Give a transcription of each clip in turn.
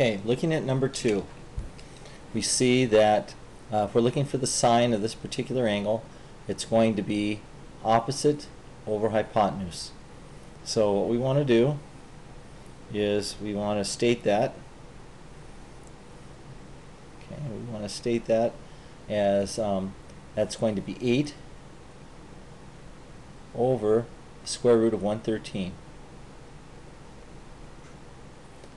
Okay, looking at number 2, we see that if we're looking for the sine of this particular angle, it's going to be opposite over hypotenuse. So what we want to do is we want to state that. Okay, we want to state that as that's going to be 8 over the square root of 113.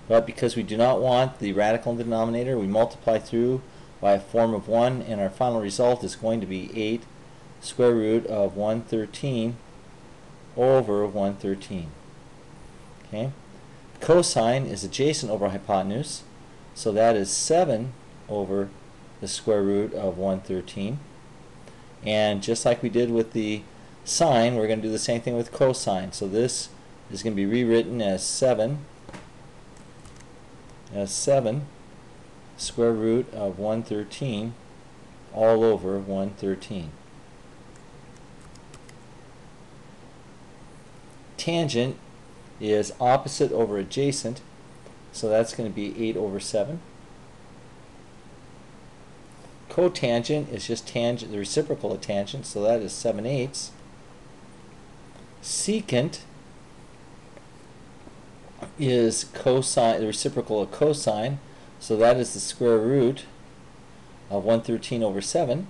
But because we do not want the radical in the denominator, we multiply through by a form of 1, and our final result is going to be 8 square root of 113 over 113. Okay? Cosine is adjacent over hypotenuse, so that is 7 over the square root of 113. And just like we did with the sine, we're going to do the same thing with cosine. So this is going to be rewritten as 7 square root of 113 all over 113. Tangent is opposite over adjacent, so that's going to be 8 over 7. Cotangent is just tangent, the reciprocal of tangent, so that is 7/8. Secant is cosine, the reciprocal of cosine, so that is the square root of 113 over 7.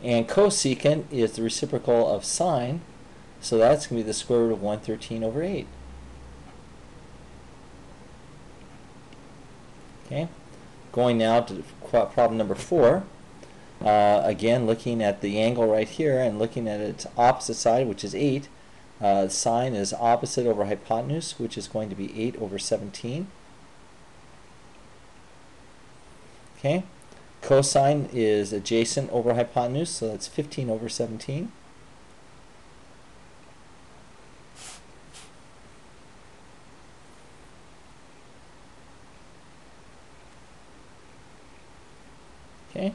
And cosecant is the reciprocal of sine, so that's going to be the square root of 113 over 8. Okay, going now to problem number 4. Again, looking at the angle right here and looking at its opposite side, which is 8. Sine is opposite over hypotenuse, which is going to be 8 over 17. Okay, cosine is adjacent over hypotenuse, so that's 15 over 17. Okay,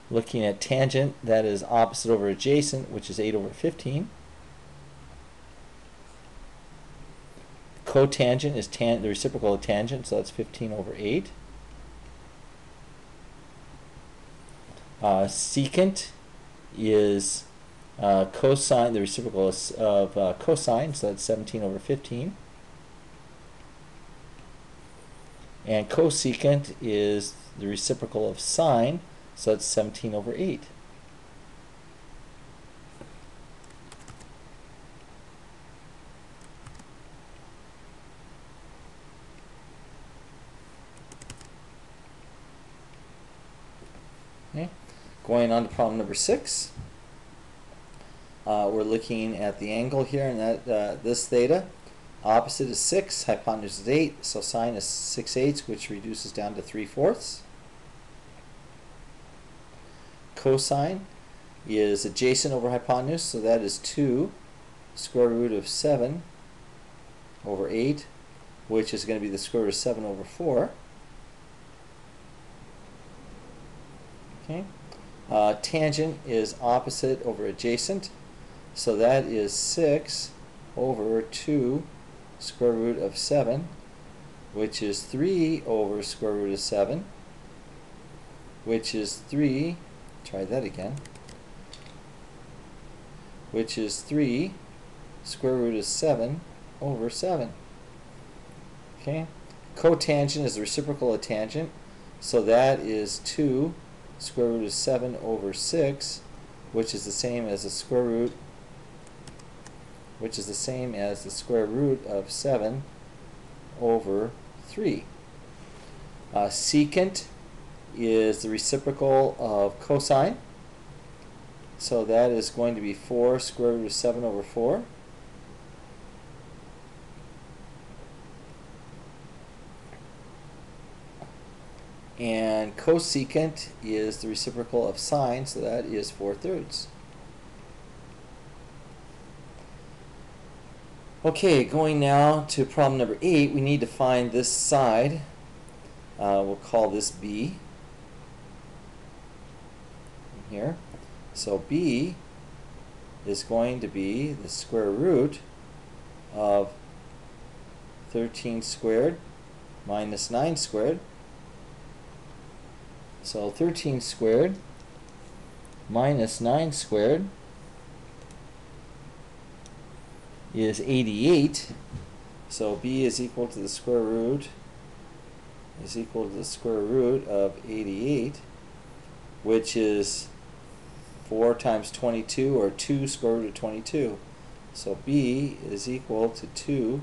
looking at tangent, that is opposite over adjacent, which is 8 over 15. Cotangent is the reciprocal of tangent, so that's 15 over 8. Secant is cosine, the reciprocal of cosine, so that's 17 over 15. And cosecant is the reciprocal of sine, so that's 17 over 8. Okay. Going on to problem number 6. We're looking at the angle here, and that this theta. Opposite is 6, hypotenuse is 8, so sine is 6/8, which reduces down to 3/4. Cosine is adjacent over hypotenuse, so that is 2 square root of 7 over 8, which is going to be the square root of 7 over 4. Okay. Tangent is opposite over adjacent, so that is 6 over 2 square root of 7, which is 3 over square root of 7, which is 3, try that again, which is 3 square root of 7 over 7. Okay. Cotangent is the reciprocal of tangent, so that is 2 square root of 7 over 6, which is the same as the square root, of 7 over 3. Secant is the reciprocal of cosine, so that is going to be 4 square root of 7 over 4. And cosecant is the reciprocal of sine, so that is 4/3. Okay, going now to problem number 8, we need to find this side. We'll call this B here. So B is going to be the square root of 13 squared minus 9 squared. So 13 squared minus 9 squared is 88. So b is equal to the square root of 88, which is 4 times 22, or 2 square root of 22. So b is equal to 2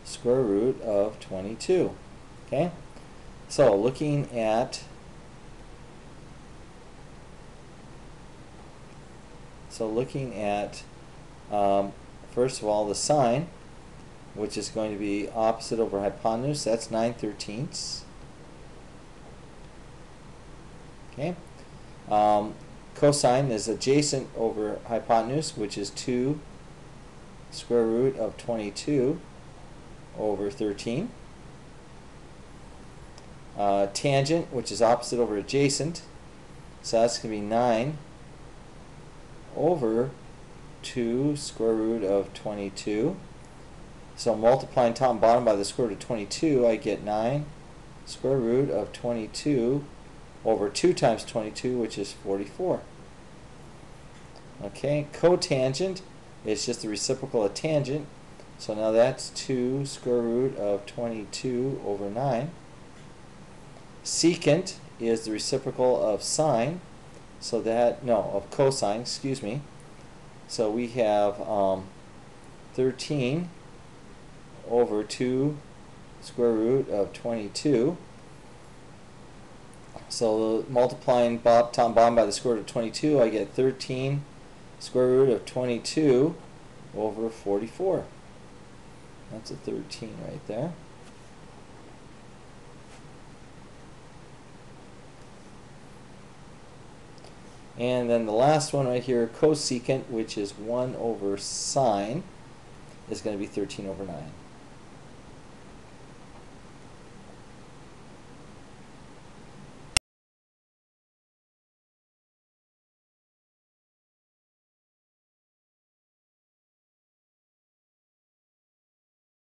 square root of 22. Okay? So looking at first of all, the sine, which is going to be opposite over hypotenuse, that's 9/13. Okay. Cosine is adjacent over hypotenuse, which is 2 square root of 22 over 13. Tangent, which is opposite over adjacent, so that's going to be 9 over 2 square root of 22. So multiplying top and bottom by the square root of 22, I get 9 square root of 22 over 2 times 22, which is 44. Okay, cotangent is just the reciprocal of tangent, so now that's 2 square root of 22 over 9. Secant is the reciprocal of sine, so that, no, of cosine, excuse me. So we have 13 over 2 square root of 22. So multiplying top and bottom by the square root of 22, I get 13 square root of 22 over 44. That's a 13 right there. And then the last one right here, cosecant, which is 1 over sine, is going to be 13 over 9.